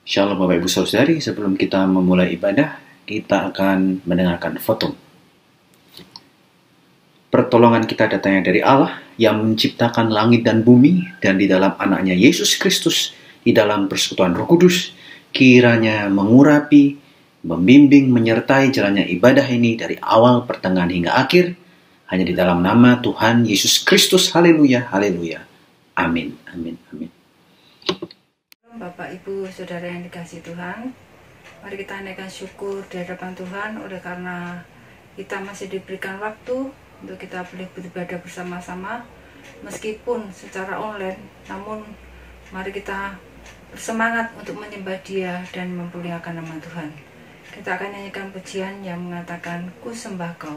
Shalom Bapak Ibu Saudari, sebelum kita memulai ibadah, kita akan mendengarkan khotbah. Pertolongan kita datangnya dari Allah yang menciptakan langit dan bumi, dan di dalam anaknya Yesus Kristus, di dalam persekutuan Roh Kudus, kiranya mengurapi, membimbing, menyertai jalannya ibadah ini dari awal, pertengahan hingga akhir, hanya di dalam nama Tuhan Yesus Kristus. Haleluya, haleluya. Amin, amin, amin. Bapak, Ibu, Saudara yang dikasihi Tuhan, mari kita naikkan syukur di hadapan Tuhan oleh karena kita masih diberikan waktu untuk kita boleh beribadah bersama-sama meskipun secara online, namun mari kita bersemangat untuk menyembah Dia dan memuliakan nama Tuhan. Kita akan nyanyikan pujian yang mengatakan, Ku sembah Kau.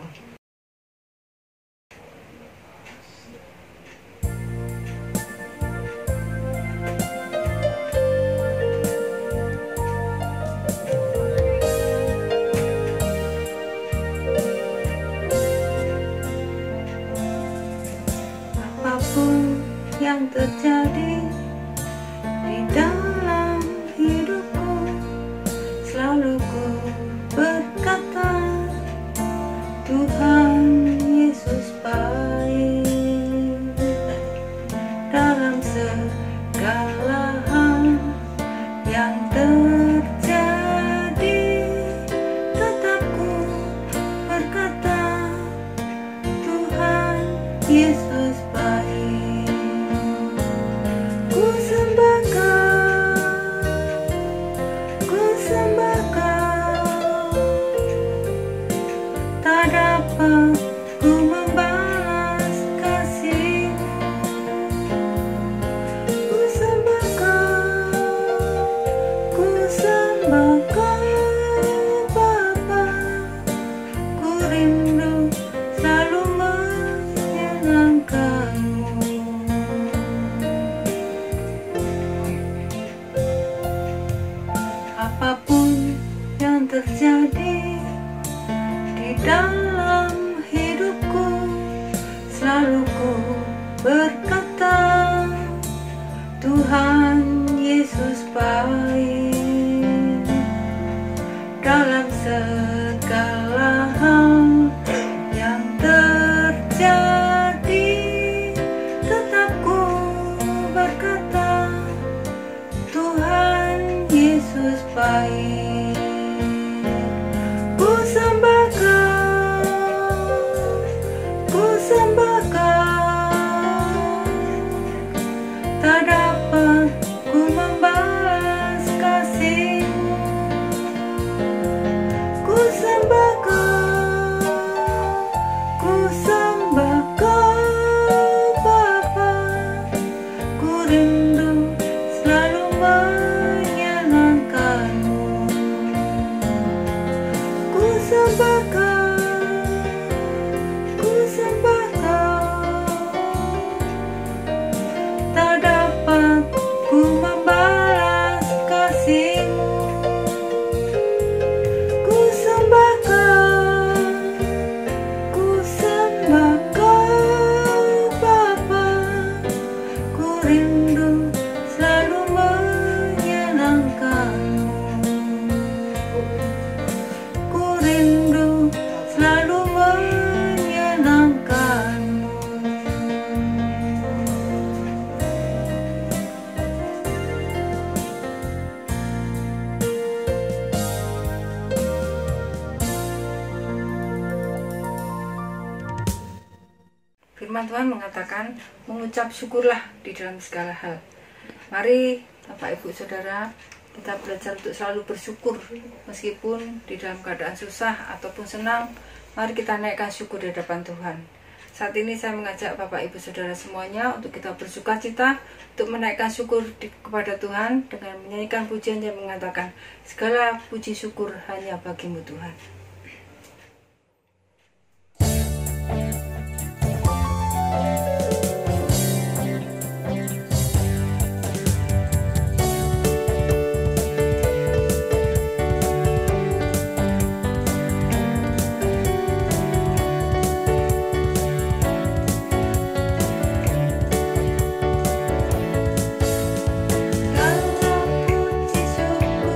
Yang terjadi di dalam hidupku, selalu ku berkata, Tuhan Yesus baik. Dalam segala hal yang terjadi, tetap ku berkata, Tuhan Yesus baik. Apapun yang terjadi di dalam hidupku, selalu ku berkata, Tuhan Yesus baik. Dalam segala hal yang terjadi, tetap ku berkata, Tuhan Yesus baik. Ku sembah Kau, ku sembah Kau, tak dapat ku membalas kasih-Mu. Ku sembah Kau, ku sembah Kau, Bapa, ku rindu selalu menyenangkan-Mu. Ku sembah Kau, ku sembah Kau, tak dapat ku membalas kasih-Mu. Ku sembah Kau, ku sembah Kau, Bapa, ku rindu selalu menyenangkan-Mu. Ku rindu selalu menyenangkan-Mu. Firman Tuhan mengatakan, mengucap syukurlah di dalam segala hal. Mari Bapak Ibu Saudara, kita belajar untuk selalu bersyukur meskipun di dalam keadaan susah ataupun senang. Mari kita naikkan syukur di hadapan Tuhan. Saat ini saya mengajak Bapak Ibu Saudara semuanya untuk kita bersukacita, untuk menaikkan syukur kepada Tuhan dengan menyanyikan pujian yang mengatakan, segala puji syukur hanya bagi-Mu Tuhan. Segala puji syukur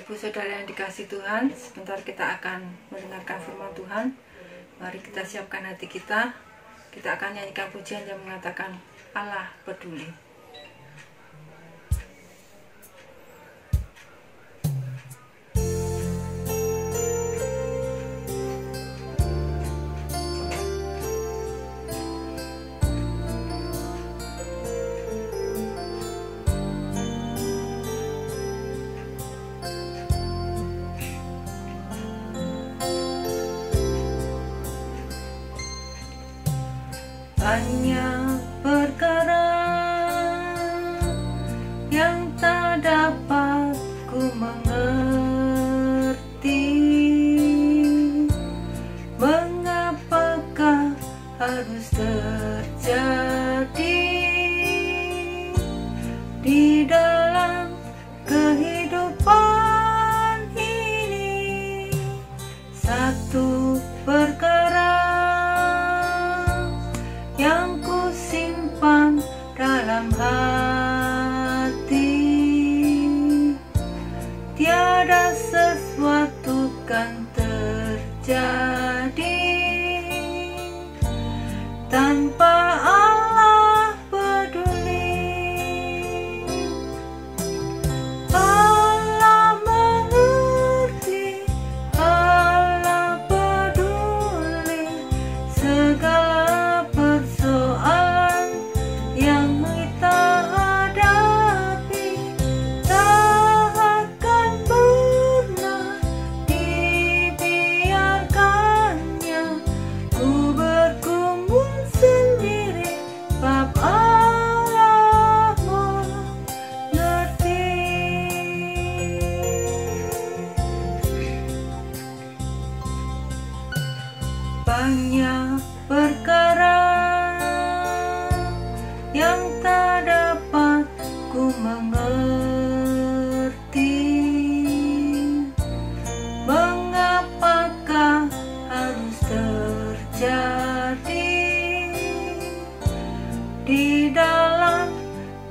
Bapak Ibu Saudara yang dikasihi Tuhan, sebentar kita akan mendengarkan firman Tuhan. Mari kita siapkan hati kita. Kita akan nyanyikan pujian yang mengatakan Allah peduli. Banyak perkara yang tak dapat ku mengerti, mengapakah harus terjadi di dalam kehidupan ini. Satu perkara yang ku simpan dalam hati, tiada sesuatu kan terjadi tanpa Allah peduli. Allah mengerti, Allah peduli segala persoalan yang kita hadapi. Tak akan pernah dibiarkannya ku bergumul sendiri, sebab Allah mengerti. Banyak perkara yang tak dapat ku mengerti, mengapakah harus terjadi di dalam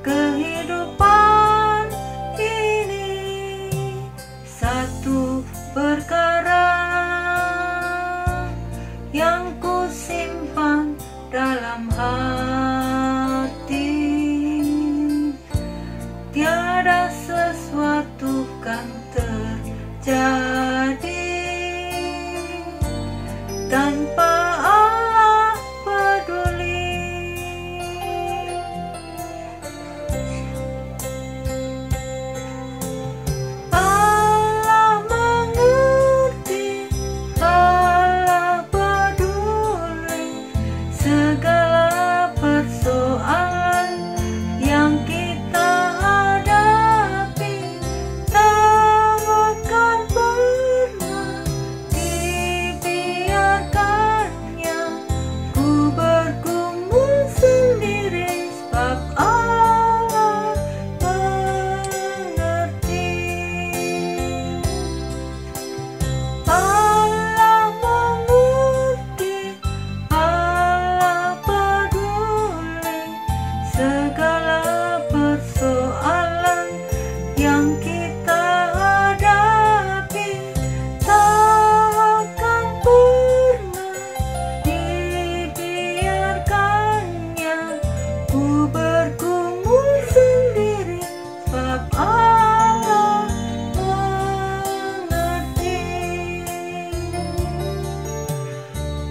kehidupan ini. Satu perkara yang ku simpan dalam hati, tiada sesuatu kan terjadi tanpa Allah peduli. Allah mengerti, Allah peduli segala persoalan yang kita hadapi. Tak akan pernah dibiarkannya ku bergumul sendiri, sebab Allah mengerti. Allah mengerti, Allah peduli segala persoalan yang kita hadapi. Tak akan pernah dibiarkannya ku bergumul sendiri, sebab Allah mengerti.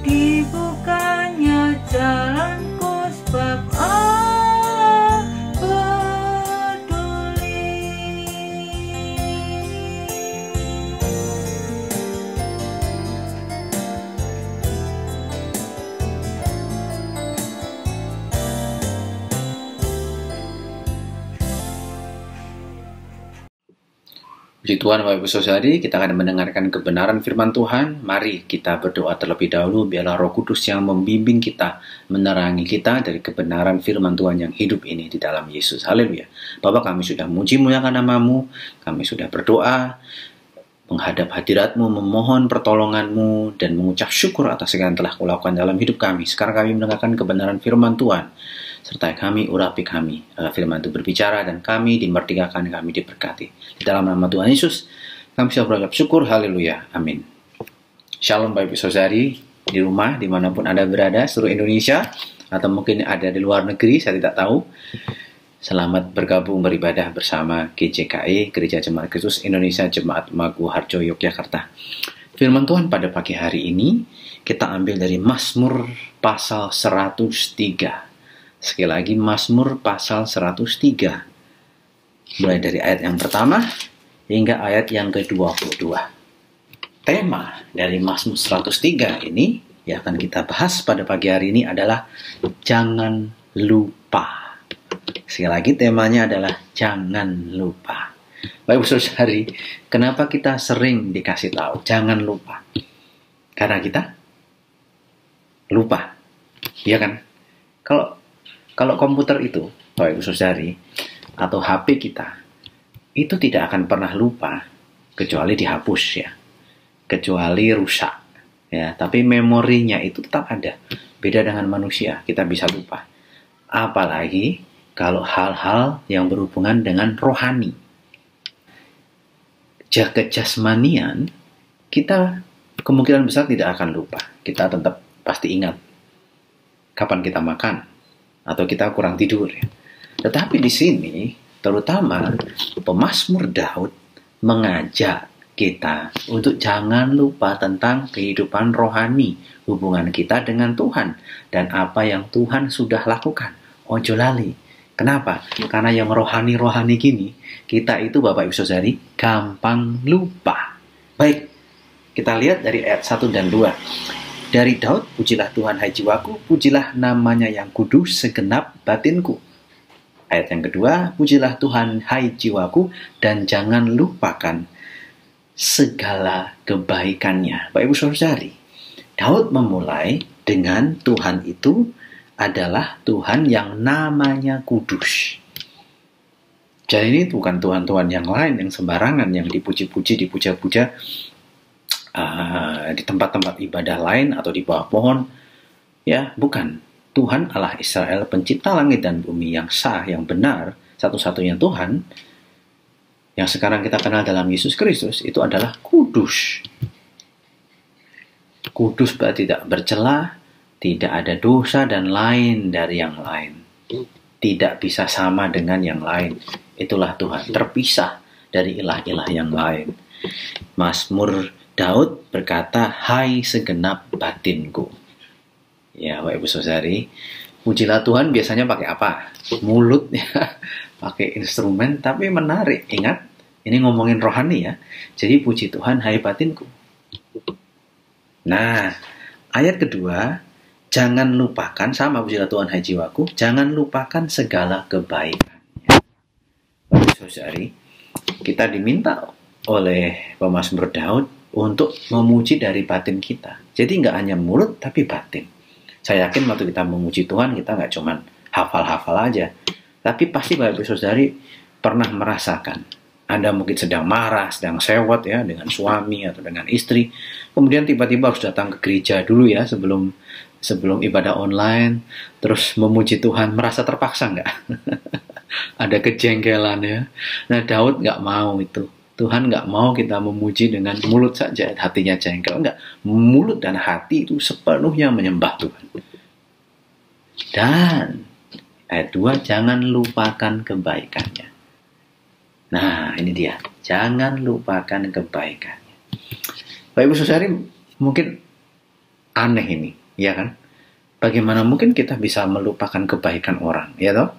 Dibukanya jalanku, sebab Allah peduli. Puji Tuhan, Bapak Ibu Saudari, kita akan mendengarkan kebenaran firman Tuhan. Mari kita berdoa terlebih dahulu, biarlah Roh Kudus yang membimbing kita, menerangi kita dari kebenaran firman Tuhan yang hidup ini di dalam Yesus. Haleluya. Bapak, kami sudah muji muliakan nama-Mu, kami sudah berdoa, menghadap hadirat-Mu, memohon pertolongan-Mu, dan mengucap syukur atas segala yang telah Kau lakukan dalam hidup kami. Sekarang kami mendengarkan kebenaran firman Tuhan. Sertai kami, urapi kami. Firman itu berbicara dan kami dimerdekakan, kami diberkati. Di dalam nama Tuhan Yesus, Kami bisa berucap syukur, haleluya, amin. Shalom Bapak Ibu Saudari di rumah, dimanapun Anda berada, seluruh Indonesia, atau mungkin ada di luar negeri, saya tidak tahu. Selamat bergabung beribadah bersama GJKI, Gereja Jemaat Kristus Indonesia Jemaat Magu Harjo, Yogyakarta. Firman Tuhan pada pagi hari ini, kita ambil dari Mazmur pasal 103. Sekali lagi, Mazmur pasal 103. Mulai dari ayat yang pertama hingga ayat yang ke-22. Tema dari Mazmur 103 ini yang akan kita bahas pada pagi hari ini adalah jangan lupa. Sekali lagi temanya adalah jangan lupa. Baik Ibu Saudari, kenapa kita sering dikasih tahu jangan lupa? Karena kita lupa. Iya kan? Kalau komputer itu, Bapak Ibu Saudari, atau HP kita, itu tidak akan pernah lupa kecuali dihapus ya, kecuali rusak ya. Tapi memorinya itu tetap ada. Beda dengan manusia, kita bisa lupa. Apalagi kalau hal-hal yang berhubungan dengan rohani, kejasmanian, kita kemungkinan besar tidak akan lupa. Kita tetap pasti ingat kapan kita makan atau kita kurang tidur ya. Tetapi di sini, terutama pemazmur Daud mengajak kita untuk jangan lupa tentang kehidupan rohani, hubungan kita dengan Tuhan, dan apa yang Tuhan sudah lakukan. Ojo lali. Kenapa? Karena yang rohani-rohani gini, kita itu Bapak Ibu Saudari, gampang lupa. Baik, kita lihat dari ayat 1 dan 2. Dari Daud, pujilah Tuhan hai jiwaku, pujilah namanya yang kudus segenap batinku. Ayat yang kedua, pujilah Tuhan hai jiwaku dan jangan lupakan segala kebaikannya. Bapak Ibu Saudari, Daud memulai dengan Tuhan itu adalah Tuhan yang namanya kudus. Jadi ini bukan Tuhan-Tuhan yang lain yang sembarangan, yang dipuji-puji, dipuja-puja di tempat-tempat ibadah lain atau di bawah pohon. Ya, bukan. Tuhan Allah Israel, pencipta langit dan bumi yang sah, yang benar, satu-satunya Tuhan, yang sekarang kita kenal dalam Yesus Kristus, itu adalah kudus. Kudus berarti tidak bercela, tidak ada dosa dan lain dari yang lain. Tidak bisa sama dengan yang lain. Itulah Tuhan, terpisah dari ilah-ilah yang lain. Mazmur Daud berkata, hai segenap batinku. Ya, Bapak Ibu Saudari, pujilah Tuhan biasanya pakai apa? Mulut ya, pakai instrumen, tapi menarik. Ingat, ini ngomongin rohani ya. Jadi puji Tuhan, hai batinku. Nah, ayat kedua, jangan lupakan, sama pujilah Tuhan, hai jiwaku, jangan lupakan segala kebaikannya. Bapak Ibu Saudari, kita diminta oleh pemazmur Daud untuk memuji dari batin kita. Jadi nggak hanya mulut, tapi batin. Saya yakin waktu kita memuji Tuhan, kita nggak cuma hafal-hafal aja. Tapi pasti Bapak Ibu Saudari pernah merasakan. Anda mungkin sedang marah, sedang sewot ya, dengan suami atau dengan istri. Kemudian tiba-tiba harus datang ke gereja dulu ya, sebelum ibadah online. Terus memuji Tuhan, merasa terpaksa nggak? Ada kejengkelan ya. Nah, Daud nggak mau itu. Tuhan nggak mau kita memuji dengan mulut saja, hatinya jengkel. Enggak, mulut dan hati itu sepenuhnya menyembah Tuhan. Dan ayat 2, jangan lupakan kebaikannya. Nah, ini dia. Jangan lupakan kebaikannya. Bapak Ibu Saudari, mungkin aneh ini, ya kan? Bagaimana mungkin kita bisa melupakan kebaikan orang, ya toh?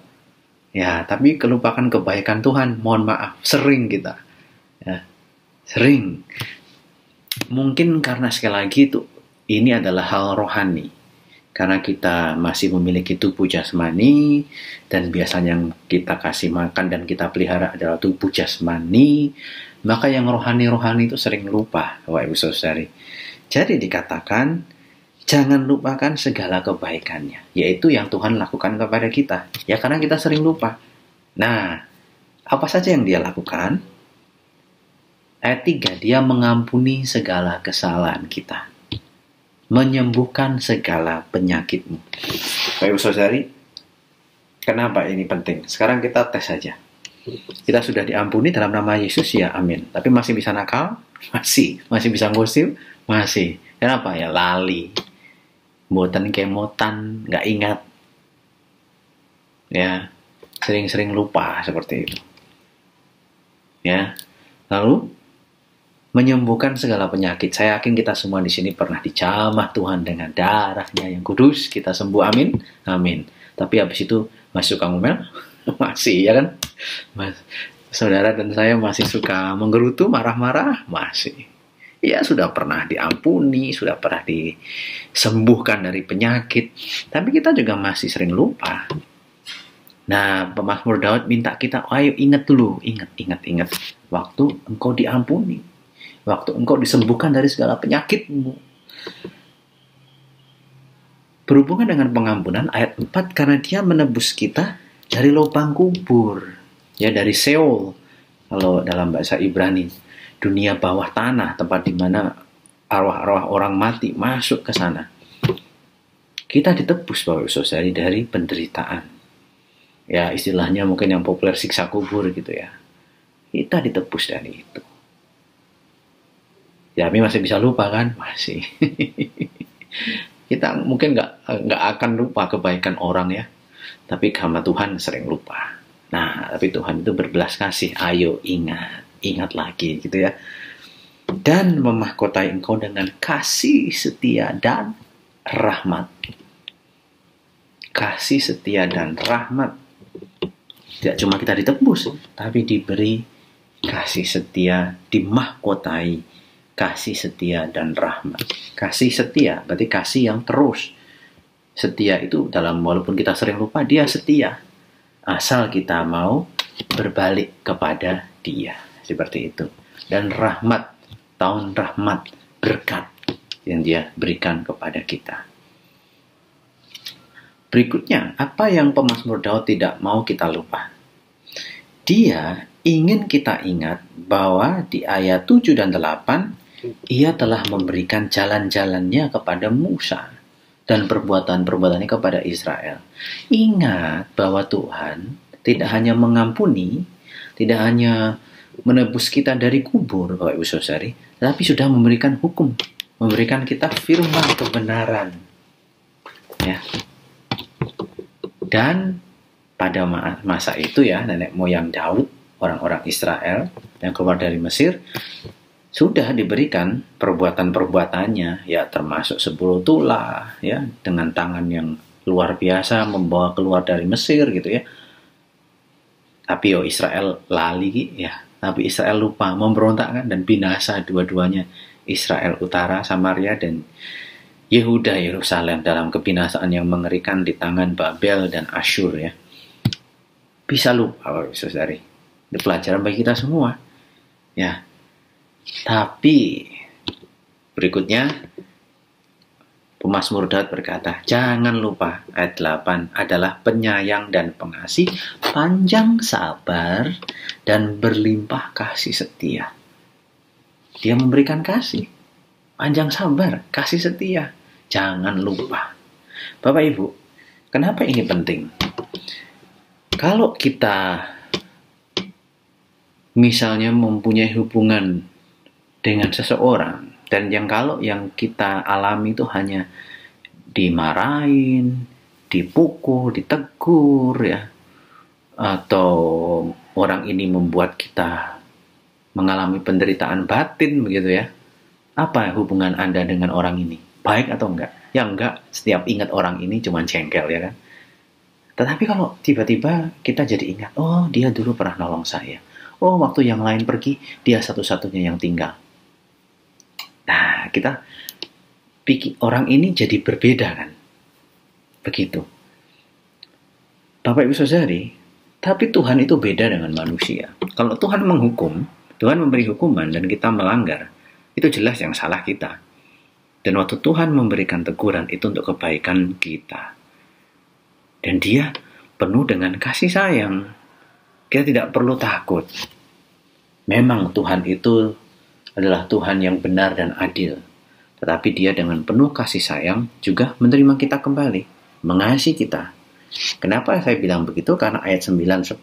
Ya, tapi kelupakan kebaikan Tuhan, mohon maaf, sering kita. Ya, sering. Mungkin karena sekali lagi itu ini adalah hal rohani. Karena kita masih memiliki tubuh jasmani dan biasanya yang kita kasih makan dan kita pelihara adalah tubuh jasmani, maka yang rohani-rohani itu sering lupa, Bapak Ibu Saudari. Jadi dikatakan jangan lupakan segala kebaikannya, yaitu yang Tuhan lakukan kepada kita. Ya karena kita sering lupa. Nah, apa saja yang dia lakukan? Ayat 3, dia mengampuni segala kesalahan kita, menyembuhkan segala penyakitmu. Bapak Ibu Saudari, kenapa ini penting? Sekarang kita tes saja. Kita sudah diampuni dalam nama Yesus, ya amin. Tapi masih bisa nakal? Masih bisa ngusir? Masih. Kenapa? Ya lali. Mboten kemotan, nggak ingat. Ya, sering-sering lupa seperti itu. Ya. Lalu menyembuhkan segala penyakit. Saya yakin kita semua di sini pernah dijamah Tuhan dengan darahnya yang kudus. Kita sembuh, amin. Amin. Tapi habis itu masih suka ngomel? Masih, ya kan? Saudara dan saya masih suka menggerutu, marah-marah? Masih. Ya, sudah pernah diampuni, sudah pernah disembuhkan dari penyakit. Tapi kita juga masih sering lupa. Nah, pemazmur Daud minta kita, ayo ingat dulu, ingat. Waktu engkau diampuni, waktu engkau disembuhkan dari segala penyakitmu. Berhubungan dengan pengampunan, ayat 4, karena dia menebus kita dari lubang kubur. Ya, dari Sheol, kalau dalam bahasa Ibrani, dunia bawah tanah, tempat di mana arwah-arwah orang mati masuk ke sana. Kita ditebus, Bapak Ibu Saudari, dari penderitaan. Ya, istilahnya mungkin yang populer siksa kubur gitu ya. Kita ditebus dari itu. Ya, tapi masih bisa lupa kan? Masih. Kita mungkin nggak akan lupa kebaikan orang ya. Tapi sama Tuhan sering lupa. Nah, tapi Tuhan itu berbelas kasih. Ayo ingat lagi gitu ya. Dan memahkotai engkau dengan kasih setia dan rahmat. Kasih setia dan rahmat. Tidak cuma kita ditebus, tapi diberi kasih setia, dimahkotai kasih setia dan rahmat. Kasih setia berarti kasih yang terus. Setia itu walaupun kita sering lupa, dia setia. Asal kita mau berbalik kepada dia. Seperti itu. Dan rahmat, tahun rahmat, berkat yang dia berikan kepada kita. Berikutnya, apa yang pemazmur Daud tidak mau kita lupa? Dia ingin kita ingat bahwa di ayat 7 dan 8, ia telah memberikan jalan-jalannya kepada Musa dan perbuatan-perbuatannya kepada Israel. Ingat bahwa Tuhan tidak hanya mengampuni, tidak hanya menebus kita dari kubur, Bapak Ibu Saudari, tapi sudah memberikan hukum, memberikan kita firman kebenaran. Ya. Dan pada masa itu ya, nenek moyang Daud, orang-orang Israel yang keluar dari Mesir, sudah diberikan perbuatan-perbuatannya, ya termasuk 10 tulah, ya dengan tangan yang luar biasa membawa keluar dari Mesir gitu ya. Tapi Israel lali ya, tapi Israel lupa, memberontak kan, dan binasa dua-duanya, Israel Utara, Samaria, dan Yehuda, Yerusalem dalam kebinasaan yang mengerikan di tangan Babel dan Asyur ya. Bisa lupa, saudari. Itu pelajaran bagi kita semua. Ya. Tapi berikutnya pemazmur Daud berkata, jangan lupa ayat 8 adalah penyayang dan pengasih, panjang sabar dan berlimpah kasih setia. Dia memberikan kasih, panjang sabar, kasih setia. Jangan lupa. Bapak Ibu, kenapa ini penting? Kalau kita misalnya mempunyai hubungan dengan seseorang, dan kalau yang kita alami itu hanya dimarahin, dipukul, ditegur ya, atau orang ini membuat kita mengalami penderitaan batin begitu ya. Apa hubungan Anda dengan orang ini? Baik atau enggak? Ya enggak, setiap ingat orang ini cuma jengkel ya kan. Tetapi kalau tiba-tiba kita jadi ingat, oh dia dulu pernah nolong saya. Oh waktu yang lain pergi, dia satu-satunya yang tinggal. Nah kita pikir orang ini jadi berbeda kan. Begitu. Bapak Ibu Saudari, tapi Tuhan itu beda dengan manusia. Kalau Tuhan menghukum, Tuhan memberi hukuman dan kita melanggar, itu jelas yang salah kita. Dan waktu Tuhan memberikan teguran itu untuk kebaikan kita. Dan dia penuh dengan kasih sayang. Kita tidak perlu takut. Memang Tuhan itu adalah Tuhan yang benar dan adil. Tetapi dia dengan penuh kasih sayang juga menerima kita kembali. Mengasihi kita. Kenapa saya bilang begitu? Karena ayat 9-10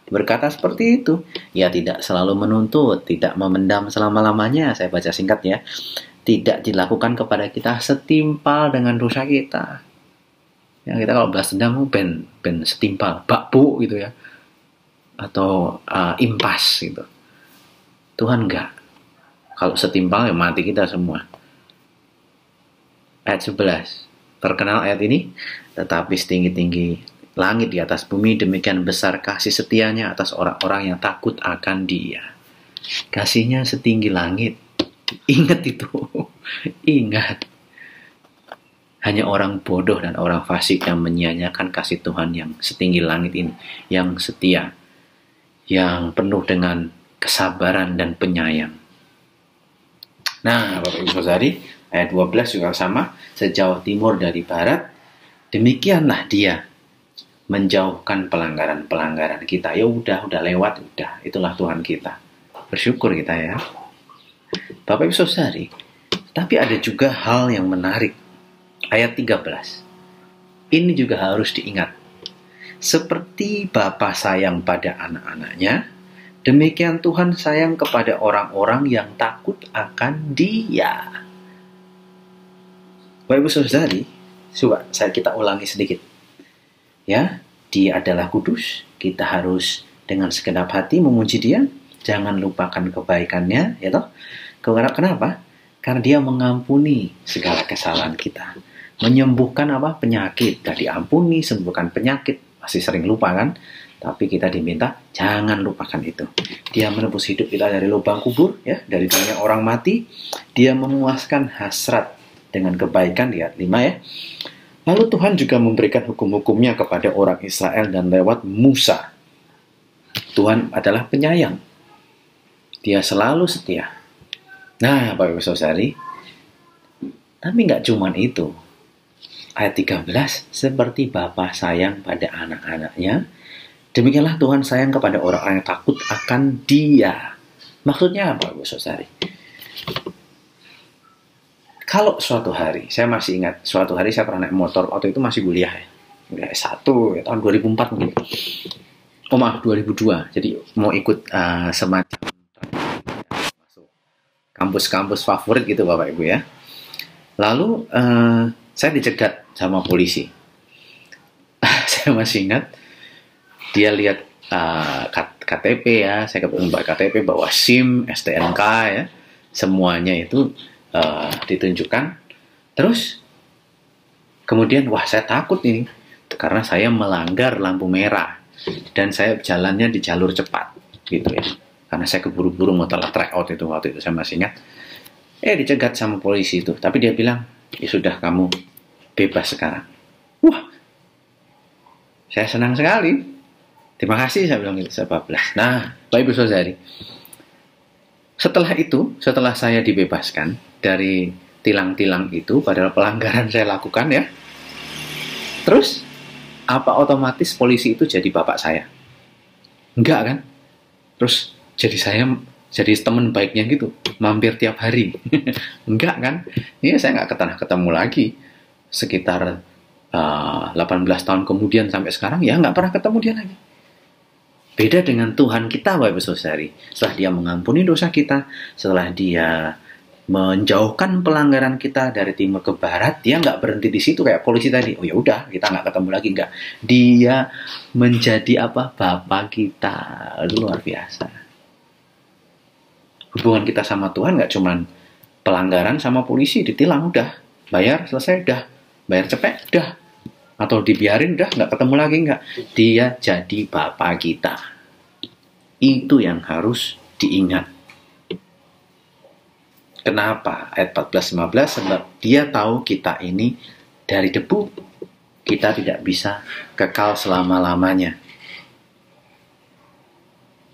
berkata seperti itu. Ia tidak selalu menuntut, tidak memendam selama-lamanya. Saya baca singkat ya. Tidak dilakukan kepada kita setimpal dengan dosa kita. Ya, kita kalau balas dendam ben setimpal, bakpo gitu ya. Atau impas gitu. Tuhan enggak. Kalau setimpal ya mati kita semua. Ayat 11. Terkenal ayat ini, tetapi setinggi-tinggi langit di atas bumi, demikian besar kasih setianya atas orang-orang yang takut akan Dia. Kasihnya setinggi langit. Ingat itu. Ingat. Hanya orang bodoh dan orang fasik yang menyia-nyiakan kasih Tuhan yang setinggi langit ini, yang setia, yang penuh dengan kesabaran dan penyayang. Nah, Bapak Ibu Saudari, ayat 12 juga sama. Sejauh timur dari barat, demikianlah Dia menjauhkan pelanggaran-pelanggaran kita. Ya udah lewat, udah. Itulah Tuhan kita. Bersyukur kita ya. Bapak Ibu Saudari, tapi ada juga hal yang menarik. Ayat 13. Ini juga harus diingat. Seperti Bapa sayang pada anak-anaknya, demikian Tuhan sayang kepada orang-orang yang takut akan Dia. Bapak Ibu Saudari, coba kita ulangi sedikit. Ya, Dia adalah kudus. Kita harus dengan segenap hati memuji Dia. Jangan lupakan kebaikannya, ya toh. Kenapa? Karena Dia mengampuni segala kesalahan kita. Menyembuhkan penyakit. Sudah diampuni, sembuhkan penyakit. Masih sering lupa kan? Tapi kita diminta jangan lupakan itu. Dia menebus hidup kita dari lubang kubur, ya, dari dunia orang mati. Dia memuaskan hasrat dengan kebaikan, lihat 5 ya. Lalu Tuhan juga memberikan hukum-hukumnya kepada orang Israel dan lewat Musa. Tuhan adalah penyayang. Dia selalu setia. Nah, Bapak Ibu Saudari, tapi nggak cuman itu. Ayat 13, seperti Bapa sayang pada anak-anaknya, demikianlah Tuhan sayang kepada orang-orang yang takut akan Dia. Maksudnya apa, Ibu Saudari? Kalau suatu hari, saya masih ingat, suatu hari saya pernah naik motor, waktu itu masih kuliah ya. Kuliah S1, ya, tahun 2004 mungkin. Oh maaf, 2002. Jadi mau ikut semacam masuk kampus-kampus favorit gitu Bapak Ibu ya. Lalu saya dicegat sama polisi. Saya masih ingat, dia lihat KTP ya, saya kebetulan bawa KTP, bawa SIM, STNK ya, semuanya itu ditunjukkan. Terus kemudian wah saya takut ini karena saya melanggar lampu merah dan saya jalannya di jalur cepat gitu ya, karena saya keburu-buru mau telat track out itu waktu itu saya masih ingat. Dicegat sama polisi itu, tapi dia bilang ya sudah kamu bebas sekarang. Wah, saya senang sekali. Terima kasih saya bilang itu, saya bablas. Nah, Bapak Ibu Saudari, setelah saya dibebaskan dari tilang-tilang itu, padahal pelanggaran saya lakukan ya. Terus, apa otomatis polisi itu jadi bapak saya? Enggak kan? Terus, jadi teman baiknya gitu, mampir tiap hari. Enggak kan? Iya, saya nggak ketemu lagi. Sekitar 18 tahun kemudian sampai sekarang, ya nggak pernah ketemu dia lagi. Beda dengan Tuhan kita, Bapak Ibu Saudari. Setelah Dia mengampuni dosa kita, setelah Dia menjauhkan pelanggaran kita dari timur ke barat, Dia nggak berhenti di situ kayak polisi tadi. Oh ya udah, kita nggak ketemu lagi, nggak. Dia menjadi Bapa kita. Itu luar biasa. Hubungan kita sama Tuhan nggak cuman pelanggaran sama polisi ditilang udah, bayar selesai udah, bayar cepet udah, atau dibiarin udah nggak ketemu lagi, nggak. Dia jadi Bapa kita. Itu yang harus diingat. Kenapa? Ayat 14-15, sebab Dia tahu kita ini dari debu, kita tidak bisa kekal selama-lamanya.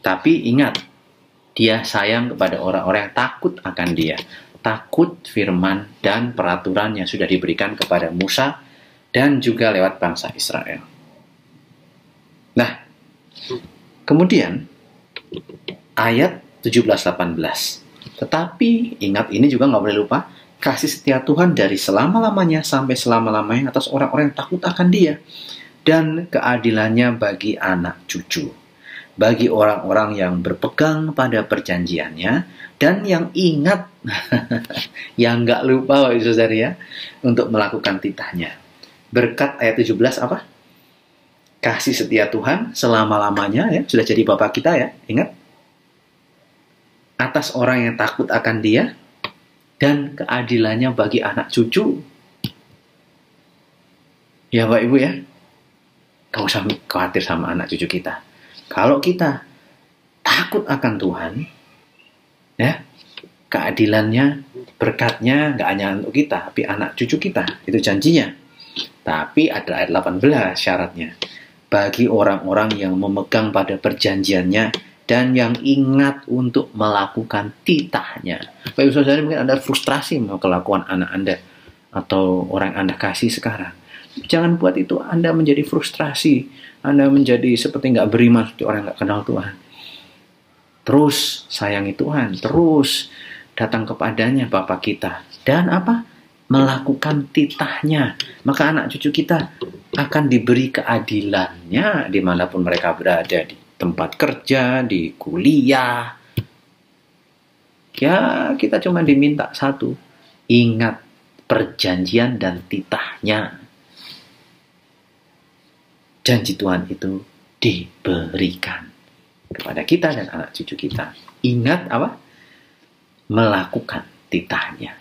Tapi ingat, Dia sayang kepada orang-orang yang takut akan Dia. Takut firman dan peraturan yang sudah diberikan kepada Musa dan juga lewat bangsa Israel. Nah, kemudian ayat 17-18. Tetapi ingat, ini juga nggak boleh lupa, kasih setia Tuhan dari selama-lamanya sampai selama-lamanya atas orang-orang yang takut akan Dia, dan keadilannya bagi anak cucu. bagi orang-orang yang berpegang pada perjanjiannya dan yang ingat, yang nggak lupa Bapak Saudara ya, untuk melakukan titahnya. Berkat ayat 17 apa? Kasih setia Tuhan selama-lamanya ya, sudah jadi Bapa kita ya, ingat? Atas orang yang takut akan Dia dan keadilannya bagi anak cucu. Ya Bapak Ibu ya, gak usah khawatir sama anak cucu kita. Kalau kita takut akan Tuhan, ya, keadilannya, berkatnya gak hanya untuk kita, tapi anak cucu kita, itu janjinya. Tapi ada ayat 18 syaratnya. Bagi orang-orang yang memegang pada perjanjiannya dan yang ingat untuk melakukan titahnya. Bapak Ibu Saudara, mungkin Anda frustrasi sama kelakuan anak Anda atau orang Anda kasih sekarang. Jangan buat itu Anda menjadi frustrasi, Anda menjadi seperti nggak beriman, seperti orang nggak kenal Tuhan. Terus sayangi Tuhan, terus datang kepadanya Bapa kita, dan apa? Melakukan titahnya. Maka anak cucu kita akan diberi keadilannya dimanapun mereka berada, di tempat kerja, di kuliah. Ya, kita cuma diminta satu, ingat perjanjian dan titahnya. Janji Tuhan itu diberikan kepada kita dan anak cucu kita. Ingat apa? Melakukan titahnya.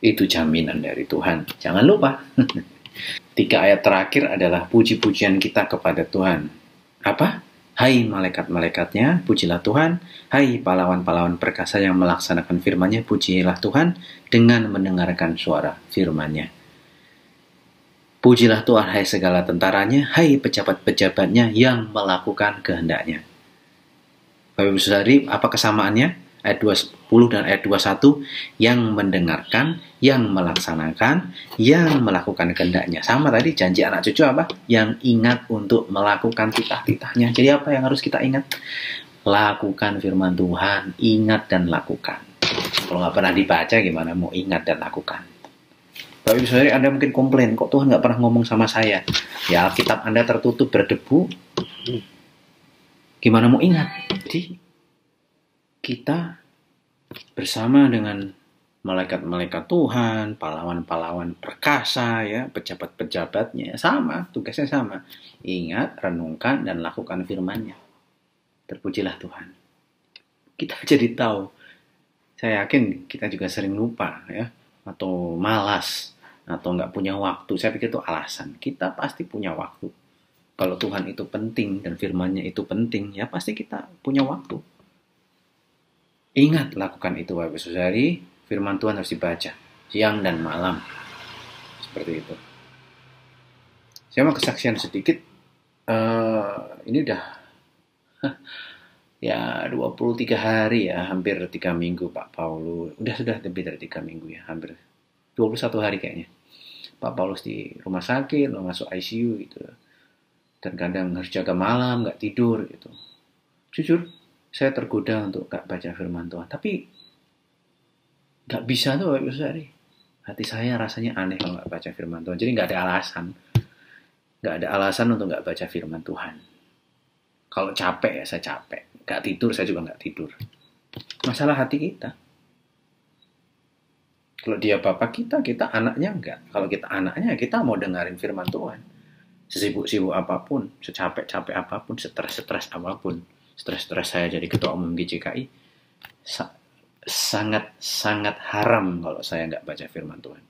Itu jaminan dari Tuhan. Jangan lupa. 3 ayat terakhir adalah puji-pujian kita kepada Tuhan. Apa? Hai malaikat-malaikatnya, pujilah Tuhan. Hai pahlawan-pahlawan perkasa yang melaksanakan firman-Nya, pujilah Tuhan dengan mendengarkan suara firman-Nya. Pujilah Tuhan, hai segala tentaranya, hai pejabat-pejabatnya yang melakukan kehendak-Nya. Bapak Ibu Saudari, apa kesamaannya? Ayat 20 dan ayat 21, yang mendengarkan, yang melaksanakan, yang melakukan kehendak-Nya. Sama tadi janji anak cucu apa? Yang ingat untuk melakukan titah-titahnya. Jadi apa yang harus kita ingat? Lakukan firman Tuhan, ingat dan lakukan. Kalau nggak pernah dibaca, gimana mau ingat dan lakukan? Bapak Ibu Saudari, Anda mungkin komplain, kok Tuhan nggak pernah ngomong sama saya? Ya, Alkitab Anda tertutup berdebu. Gimana mau ingat? Jadi, kita bersama dengan malaikat-malaikat Tuhan, pahlawan-pahlawan perkasa, ya, pejabat-pejabatnya, sama, tugasnya sama. Ingat, renungkan, dan lakukan firman-Nya. Terpujilah Tuhan. Kita jadi tahu. Saya yakin kita juga sering lupa, ya, atau malas, atau nggak punya waktu. Saya pikir itu alasan. Kita pasti punya waktu. Kalau Tuhan itu penting dan firman-Nya itu penting, ya pasti kita punya waktu. Ingat, lakukan itu Bapak Ibu Saudari. Firman Tuhan harus dibaca siang dan malam. Seperti itu. Saya mau kesaksian sedikit. Ini udah ya 23 hari ya, hampir 3 minggu Pak Paulus. Sudah lebih dari 3 minggu ya, hampir 21 hari kayaknya. Pak Paulus di rumah sakit, masuk ICU gitu. Dan kadang harus jaga malam, nggak tidur gitu. Jujur, saya tergoda untuk nggak baca firman Tuhan. Tapi nggak bisa tuh Bapak Ibu Saudari. Hati saya rasanya aneh kalau nggak baca firman Tuhan. Jadi nggak ada alasan. Nggak ada alasan untuk nggak baca firman Tuhan. Kalau capek ya saya capek. Nggak tidur saya juga nggak tidur. Masalah hati kita. Kalau dia bapak kita, kita anaknya enggak. Kalau kita anaknya, kita mau dengerin firman Tuhan. Sesibuk-sibuk apapun, secapek-capek apapun, stres-stres apapun. Stres-stres saya jadi ketua umum GJKI, sangat-sangat haram kalau saya nggak baca firman Tuhan.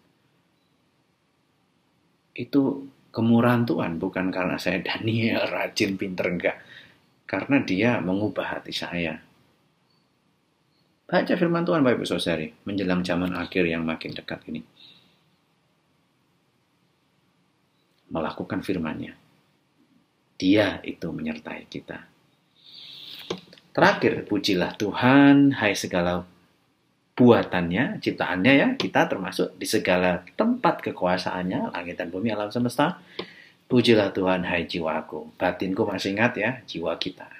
Itu kemurahan Tuhan, bukan karena saya Daniel, rajin, pinter, enggak. Karena dia mengubah hati saya. Baca firman Tuhan Bapak Ibu Saudari menjelang zaman akhir yang makin dekat ini. Melakukan firman-Nya. Dia itu menyertai kita. Terakhir, pujilah Tuhan, hai segala buatannya, ciptaannya ya, kita termasuk di segala tempat kekuasaannya, langit dan bumi, alam semesta. Pujilah Tuhan, hai jiwaku. Batinku masih ingat ya, jiwa kita.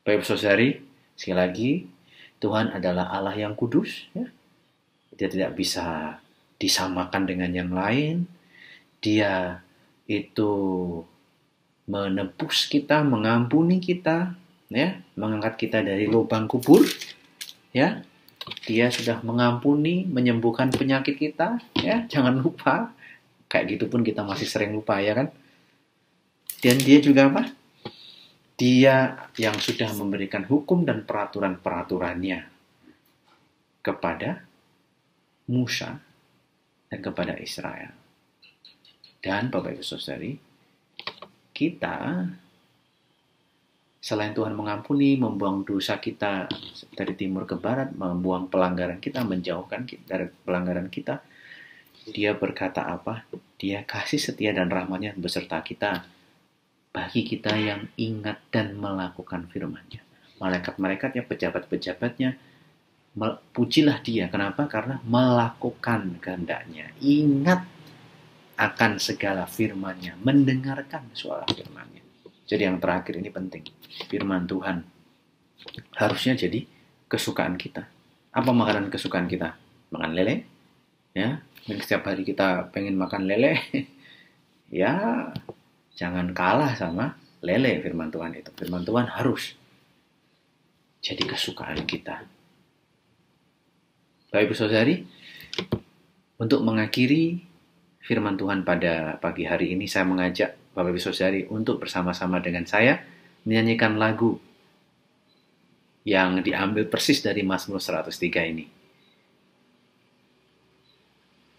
Bapak Ibu Saudari, sekali lagi, Tuhan adalah Allah yang kudus. Ya. Dia tidak bisa disamakan dengan yang lain. Dia itu menebus kita, mengampuni kita, ya, mengangkat kita dari lubang kubur, ya. Dia sudah mengampuni, menyembuhkan penyakit kita, ya. Jangan lupa, kayak gitu pun kita masih sering lupa, ya kan? Dan dia juga apa? Dia yang sudah memberikan hukum dan peraturan-peraturannya kepada Musa dan kepada Israel. Dan Bapak Ibu Saudari, kita selain Tuhan mengampuni, membuang dosa kita dari timur ke barat, membuang pelanggaran kita, menjauhkan dari pelanggaran kita, Dia berkata apa? Dia kasih setia dan rahmat-Nya beserta kita, bagi kita yang ingat dan melakukan firman-Nya. Malaikat-malaikatnya, pejabat-pejabatnya, pujilah Dia. Kenapa? Karena melakukan kehendak-Nya. Ingat akan segala firman-Nya, mendengarkan suara firman-Nya. Jadi yang terakhir ini penting. Firman Tuhan harusnya jadi kesukaan kita. Apa makanan kesukaan kita? Makan lele? Ya, dan setiap hari kita pengen makan lele. Ya, jangan kalah sama lele firman Tuhan itu. Firman Tuhan harus jadi kesukaan kita. Bapak Ibu Saudari, untuk mengakhiri firman Tuhan pada pagi hari ini, saya mengajak Bapak Ibu Saudari untuk bersama-sama dengan saya menyanyikan lagu yang diambil persis dari Mazmur 103 ini.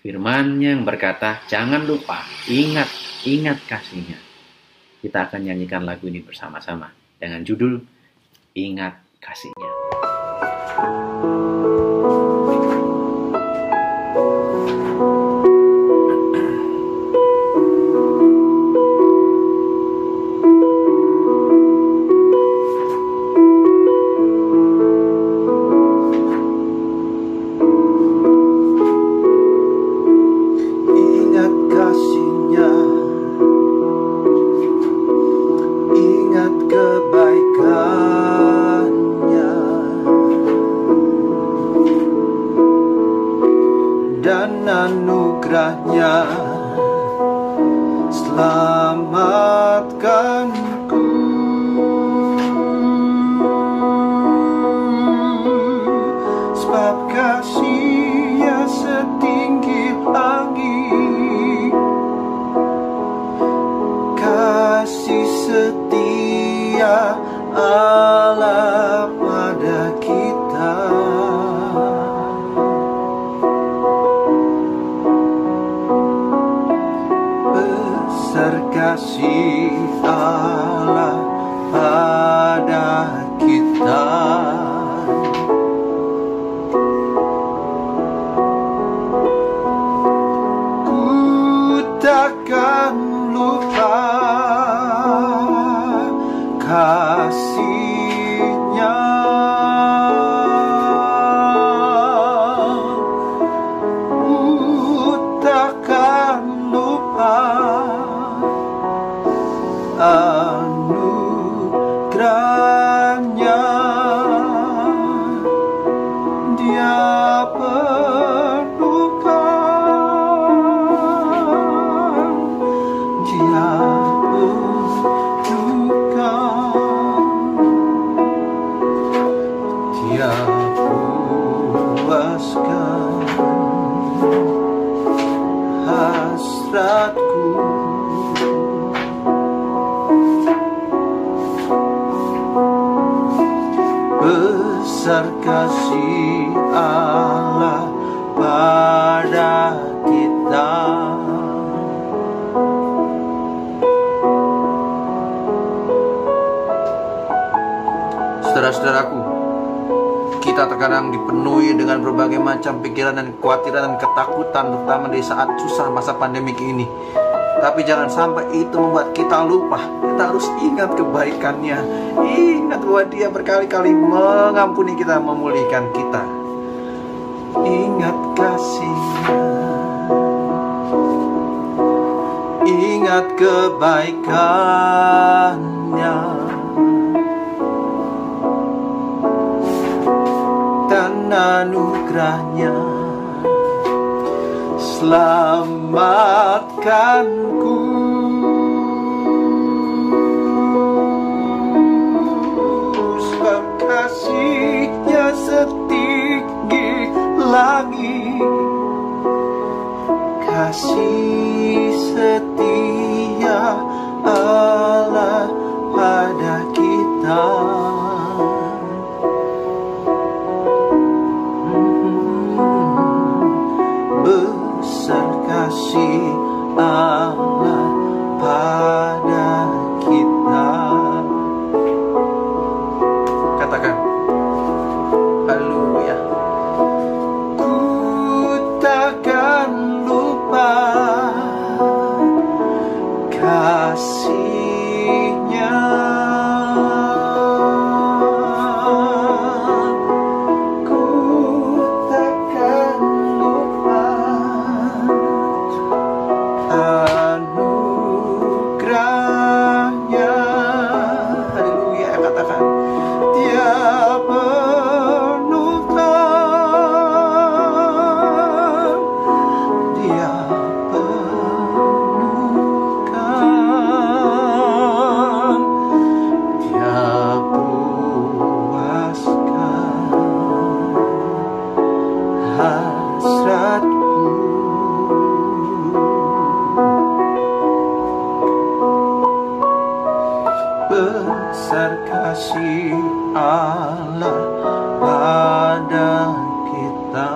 Firman-Nya yang berkata, jangan lupa, ingat kasih-Nya. Kita akan nyanyikan lagu ini bersama-sama dengan judul Ingat Kasih-Nya. Dan anugerah-Nya selamatkanku. Sebab kasih-Nya setinggi langit, kasih setia Allah pada kita. Kasih Allah pada kita. Ku takkan lupa kasih-Nya. Ku takkan lupa anugerah-Nya. Dia perlukan, Dia perlukan, Dia puaskan hasratku. Besar kasih Allah pada kita. Saudara-saudaraku, kita terkadang dipenuhi dengan berbagai macam pikiran dan kekhawatiran dan ketakutan, terutama di saat susah masa pandemik ini. Tapi jangan sampai itu membuat kita lupa. Kita harus ingat kebaikan-Nya. Ingat bahwa Dia berkali-kali mengampuni kita, memulihkan kita. Ingat kasih-Nya, ingat kebaikan-Nya, dan anugerah-Nya selamatkanku. ulangi kasih setia Allah pada kita. Besar kasih Allah pada kita. Katakan haleluya. Ku takkan lupa kasih-Nya. Ku takkan lupa anugerah-Nya. Haleluya, katakan tiap penutup, Dia penuhkan, Dia puaskan hasratku. Besar kasih Allah pada kita.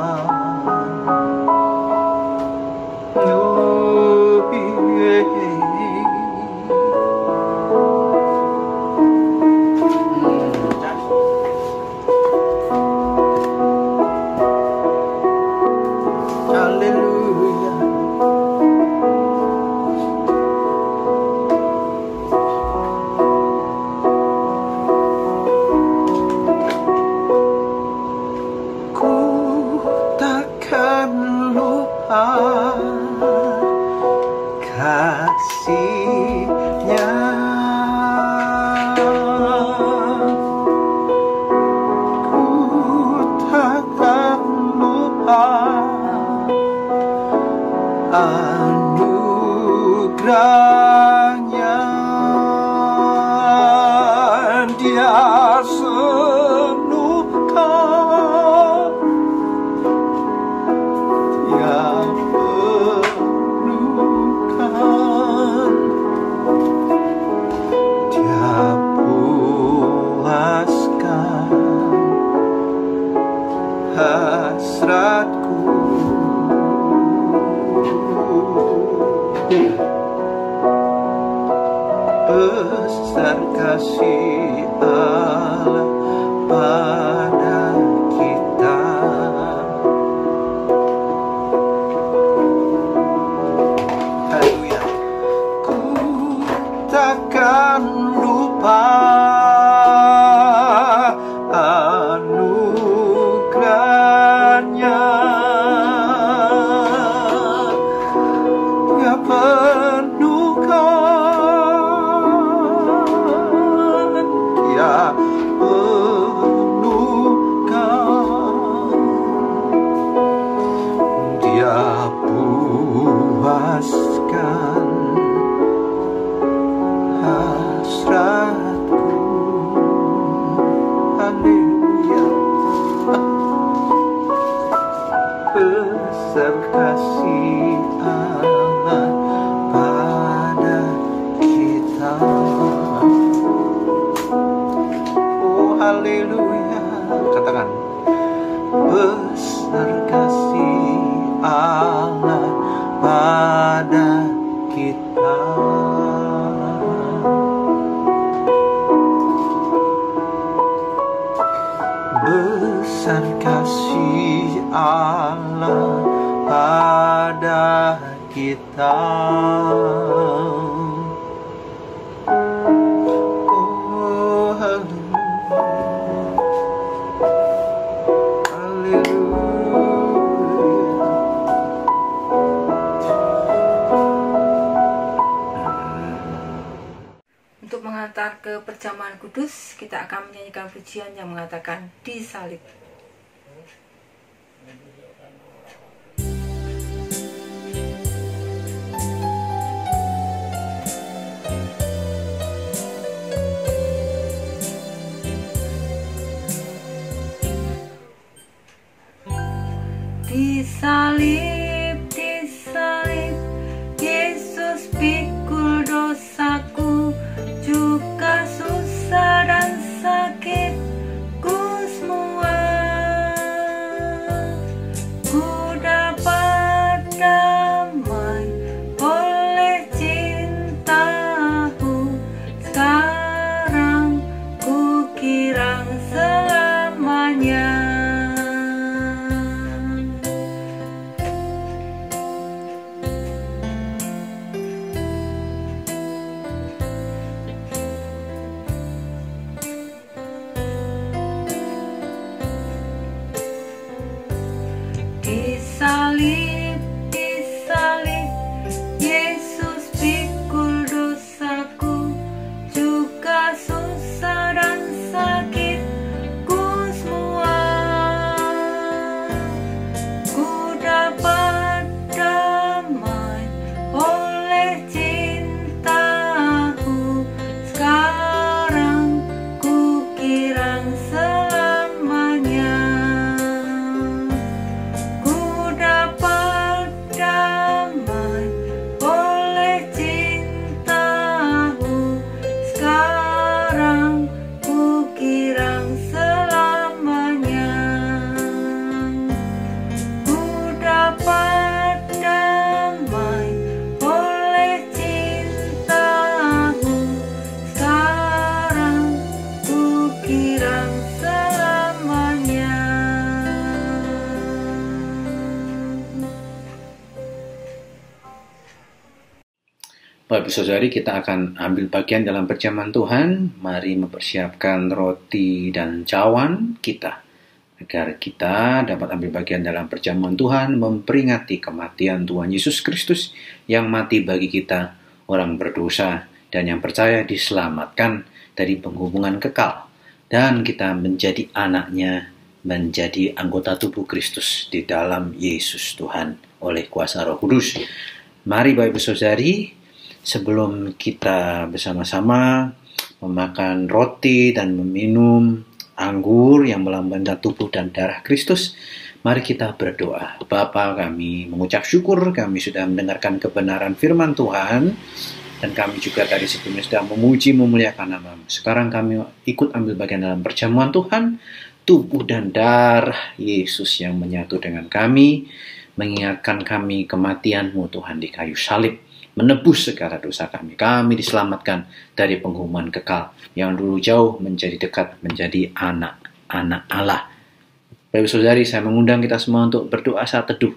Haleluya. Ku takkan lupa kasih-Nya. Ku takkan lupa anugerah-Nya. Dia senuhkan, Dia penuhkan, Dia puaskan hasratku. Besar kasih Allah pada kita. Haleluya. Ku takkan lupa anugerah-Nya. Dia penuhkan, Dia penuhkan, Dia puaskan hasratku. Haleluya. Besar kasih Allah pada kita. Oh haleluya. Katakan besar kasih Allah pada kita. Besar kasih Allah pada kita. Oh Untuk mengantar ke perjamuan kudus, kita akan menyanyikan pujian yang mengatakan disalib. Disalib, Yesus pikul dosaku, juga susah dan sakitku semua. Ku dapat damai oleh cintamu, sekarang ku kirang selamanya. Disalib, Yesus pikul dosaku, juga susah dan sakitku semua. Ku dapat damai oleh cintamu, sekarang ku kirang selamanya. Damai oleh cintamu, sekarang ku kirang selamanya. Ku dapat damai oleh cintamu, sekarang ku kirang selamanya. Bapak Ibu Saudari, kita akan ambil bagian dalam perjamuan Tuhan. Mari mempersiapkan roti dan cawan kita, agar kita dapat ambil bagian dalam perjamuan Tuhan, memperingati kematian Tuhan Yesus Kristus yang mati bagi kita, orang berdosa, dan yang percaya diselamatkan dari penghubungan kekal. Dan kita menjadi anaknya, menjadi anggota tubuh Kristus di dalam Yesus Tuhan oleh kuasa Roh Kudus. Mari Bapak Ibu Saudari, sebelum kita bersama-sama memakan roti dan meminum anggur yang melambangkan tubuh dan darah Kristus, mari kita berdoa. Bapa, kami mengucap syukur, kami sudah mendengarkan kebenaran firman Tuhan, dan kami juga tadi sebelumnya sudah memuji memuliakan nama-Mu. Sekarang kami ikut ambil bagian dalam perjamuan Tuhan, tubuh dan darah Yesus yang menyatu dengan kami, mengingatkan kami kematian-Mu Tuhan di kayu salib, menebus segala dosa kami. Kami diselamatkan dari penghukuman kekal yang dulu jauh menjadi dekat, menjadi anak-anak Allah. Bapak Saudari, saya mengundang kita semua untuk berdoa saat teduh,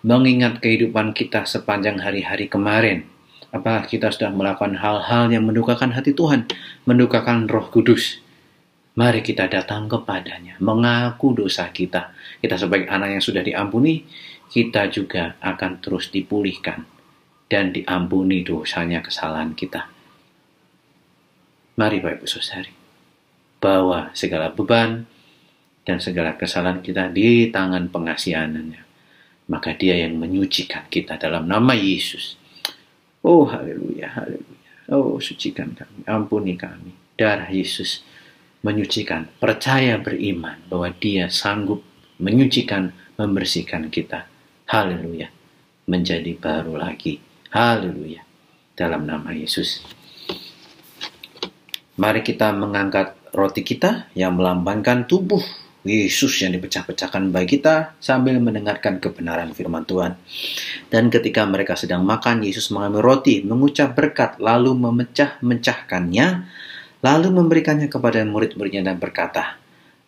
mengingat kehidupan kita sepanjang hari-hari kemarin. Apakah kita sudah melakukan hal-hal yang mendukakan hati Tuhan, mendukakan Roh Kudus? Mari kita datang kepadanya, mengaku dosa kita. Kita sebagai anak yang sudah diampuni, kita juga akan terus dipulihkan dan diampuni dosanya, kesalahan kita. Mari Bapak Ibu Saudari, bawa segala beban dan segala kesalahan kita di tangan pengasihannya. Maka Dia yang menyucikan kita dalam nama Yesus. Oh haleluya, haleluya. Oh sucikan kami, ampuni kami. Darah Yesus menyucikan. Percaya, beriman bahwa Dia sanggup menyucikan, membersihkan kita. Haleluya. Menjadi baru lagi. Haleluya. Dalam nama Yesus. Mari kita mengangkat roti kita yang melambangkan tubuh Yesus yang dipecah-pecahkan bagi kita, sambil mendengarkan kebenaran firman Tuhan. Dan ketika mereka sedang makan, Yesus mengambil roti, mengucap berkat, lalu memecah-mecahkannya, lalu memberikannya kepada murid-muridnya dan berkata,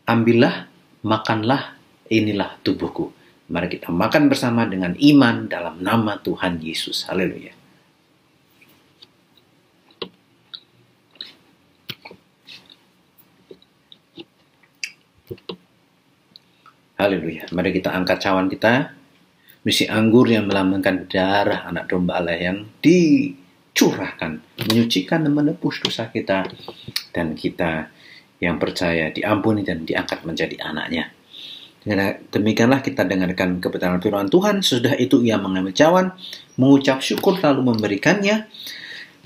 "Ambillah, makanlah, inilah tubuhku." Mari kita makan bersama dengan iman dalam nama Tuhan Yesus. Haleluya. Haleluya. Mari kita angkat cawan kita, misi anggur yang melambangkan darah anak domba Allah yang dicurahkan, menyucikan dan menebus dosa kita, dan kita yang percaya diampuni dan diangkat menjadi anaknya. Demikianlah kita dengarkan kebenaran firman Tuhan. Sesudah itu Ia mengambil cawan, mengucap syukur, lalu memberikannya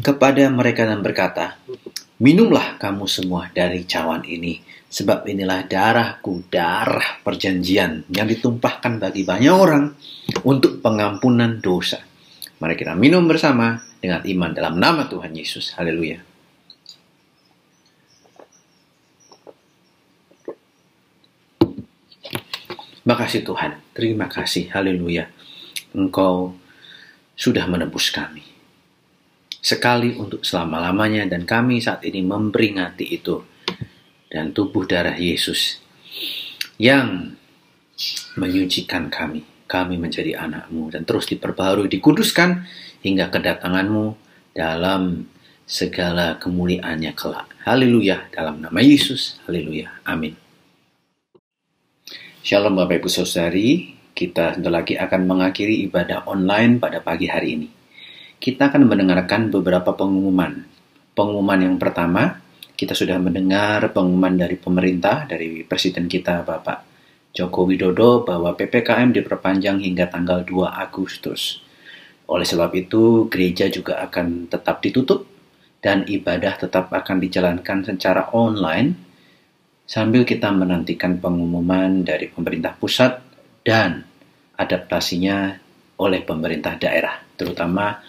kepada mereka dan berkata, "Minumlah kamu semua dari cawan ini, Sebab inilah darahku, darah perjanjian yang ditumpahkan bagi banyak orang untuk pengampunan dosa. Mari kita minum bersama dengan iman dalam nama Tuhan Yesus. Haleluya. Makasih Tuhan, terima kasih, haleluya. Engkau sudah menebus kami. Sekali untuk selama-lamanya, dan kami saat ini memperingati itu. Dan tubuh darah Yesus yang menyucikan kami. Kami menjadi anak-Mu dan terus diperbarui, dikuduskan hingga kedatangan-Mu dalam segala kemuliaannya kelak. Haleluya, dalam nama Yesus, haleluya, amin. Shalom Bapak Ibu Saudari, kita sebentar lagi akan mengakhiri ibadah online pada pagi hari ini. Kita akan mendengarkan beberapa pengumuman. Pengumuman yang pertama, kita sudah mendengar pengumuman dari pemerintah, dari Presiden kita Bapak Joko Widodo bahwa PPKM diperpanjang hingga tanggal 2 Agustus. Oleh sebab itu, gereja juga akan tetap ditutup dan ibadah tetap akan dijalankan secara online sambil kita menantikan pengumuman dari pemerintah pusat dan adaptasinya oleh pemerintah daerah, terutama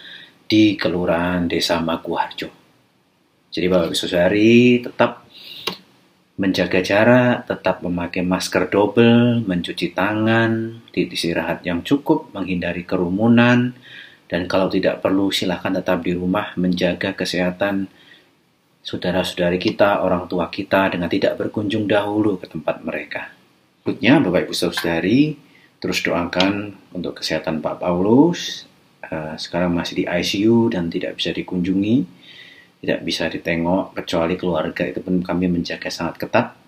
di Kelurahan Desa Maguharjo. Jadi Bapak Ibu Saudari tetap menjaga jarak, tetap memakai masker double, mencuci tangan, istirahat yang cukup, menghindari kerumunan, dan kalau tidak perlu silahkan tetap di rumah menjaga kesehatan saudara-saudari kita, orang tua kita dengan tidak berkunjung dahulu ke tempat mereka. Berikutnya, Bapak Ibu Saudari, terus doakan untuk kesehatan Pak Paulus. Sekarang masih di ICU dan tidak bisa dikunjungi, tidak bisa ditengok kecuali keluarga. Itu pun kami menjaga sangat ketat.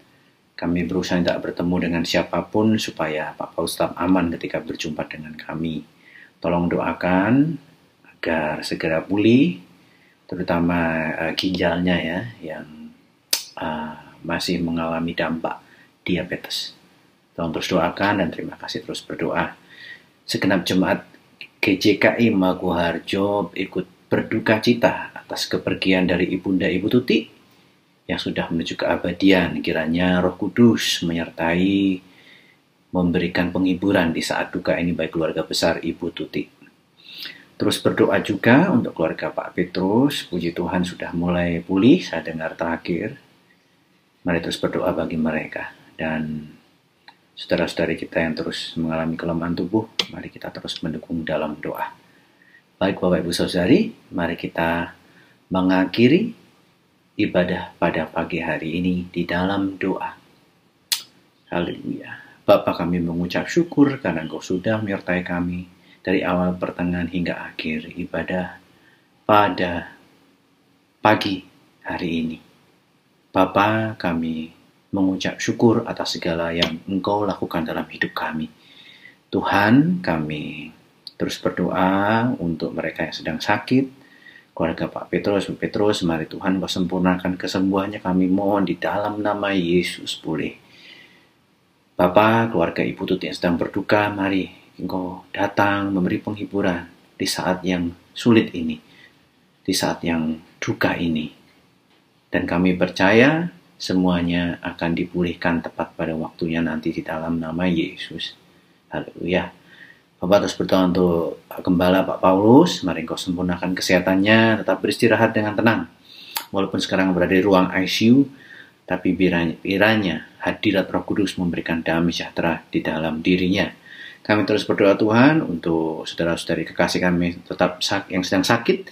Kami berusaha tidak bertemu dengan siapapun supaya Pak Paulus tetap aman ketika berjumpa dengan kami. Tolong doakan agar segera pulih, terutama ginjalnya ya, yang masih mengalami dampak diabetes. Tolong terus doakan dan terima kasih terus berdoa. Segenap jemaat GJKI Maguharjo ikut berduka cita atas kepergian dari Ibunda Ibu Tuti yang sudah menuju keabadian. Kiranya Roh Kudus menyertai, memberikan penghiburan di saat duka ini bagi keluarga besar Ibu Tuti. Terus berdoa juga untuk keluarga Pak Petrus. Puji Tuhan sudah mulai pulih, saya dengar terakhir. Mari terus berdoa bagi mereka. Dan saudara-saudari kita yang terus mengalami kelemahan tubuh, mari kita terus mendukung dalam doa. Baik Bapak Ibu Saudari, mari kita mengakhiri ibadah pada pagi hari ini di dalam doa. Haleluya. Bapa, kami mengucap syukur karena Engkau sudah menyertai kami dari awal, pertengahan, hingga akhir ibadah pada pagi hari ini. Bapa, kami mengucap syukur atas segala yang Engkau lakukan dalam hidup kami. Tuhan, kami terus berdoa untuk mereka yang sedang sakit, keluarga Pak Petrus, mari Tuhan Engkau sempurnakan kesembuhannya, kami mohon di dalam nama Yesus pulih. Bapa, keluarga Ibu Tuti yang sedang berduka, mari Engkau datang memberi penghiburan di saat yang sulit ini, di saat yang duka ini. Dan kami percaya semuanya akan dipulihkan tepat pada waktunya nanti di dalam nama Yesus. Haleluya. Bapak terus berdoa untuk Gembala Pak Paulus, mari Engkau sempurnakan kesehatannya, tetap beristirahat dengan tenang. Walaupun sekarang berada di ruang ICU, tapi biranya hadirat Roh Kudus memberikan damai sejahtera di dalam dirinya. Kami terus berdoa Tuhan untuk saudara-saudari kekasih kami yang sedang sakit.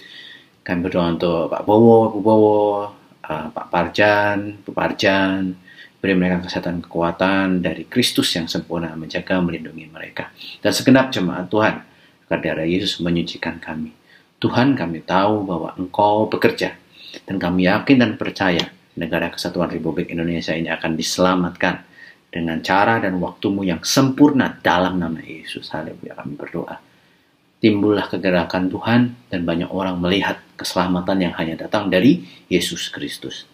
Kami berdoa untuk Pak Bowo, Bu Bowo, Pak Parjan, Bu Parjan. Beri mereka kesehatan, kekuatan dari Kristus yang sempurna, menjaga, melindungi mereka. Dan segenap jemaat Tuhan, agar darah Yesus menyucikan kami. Tuhan, kami tahu bahwa Engkau bekerja. Dan kami yakin dan percaya negara Kesatuan Republik Indonesia ini akan diselamatkan dengan cara dan waktumu yang sempurna dalam nama Yesus. Haleluya, kami berdoa. Timbullah kegerakan Tuhan dan banyak orang melihat keselamatan yang hanya datang dari Yesus Kristus.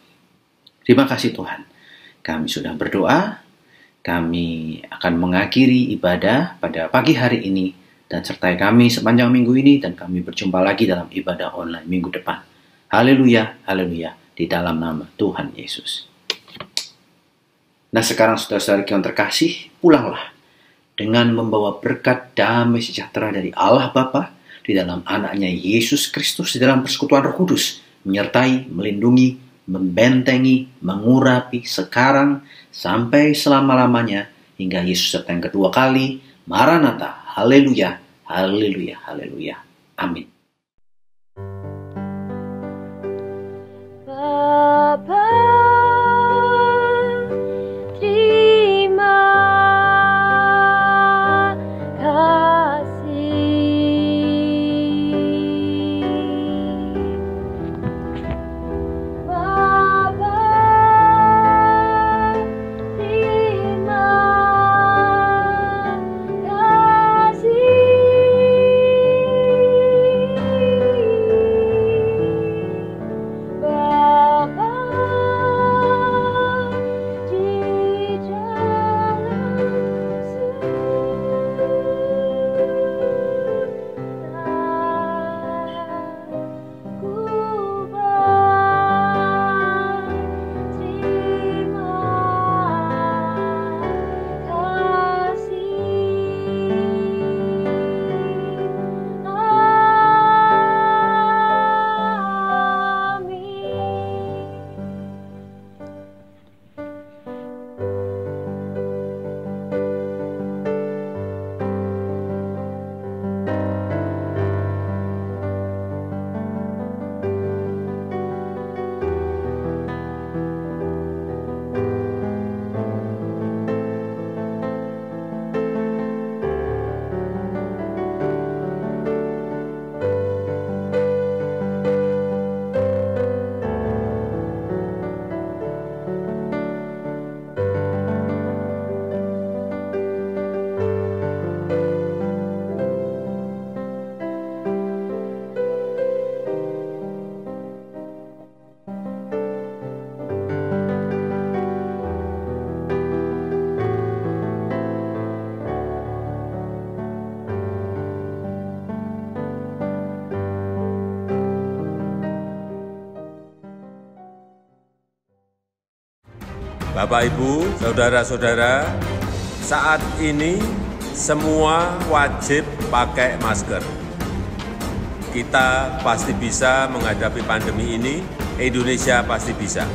Terima kasih Tuhan. Kami sudah berdoa. Kami akan mengakhiri ibadah pada pagi hari ini. Dan sertai kami sepanjang minggu ini. Dan kami berjumpa lagi dalam ibadah online minggu depan. Haleluya, haleluya. Di dalam nama Tuhan Yesus. Nah sekarang saudara-saudara yang terkasih, pulanglah dengan membawa berkat damai sejahtera dari Allah Bapa di dalam anaknya Yesus Kristus di dalam persekutuan Roh Kudus, menyertai, melindungi, membentengi, mengurapi sekarang sampai selama-lamanya hingga Yesus datang kedua kali. Maranatha, haleluya, haleluya, haleluya. Amin. Bapa, terima kasih. Bapa, terima kasih. Bapa di dalam surga, ku berterima Bapak, Ibu, saudara-saudara, saat ini semua wajib pakai masker. Kita pasti bisa menghadapi pandemi ini, Indonesia pasti bisa.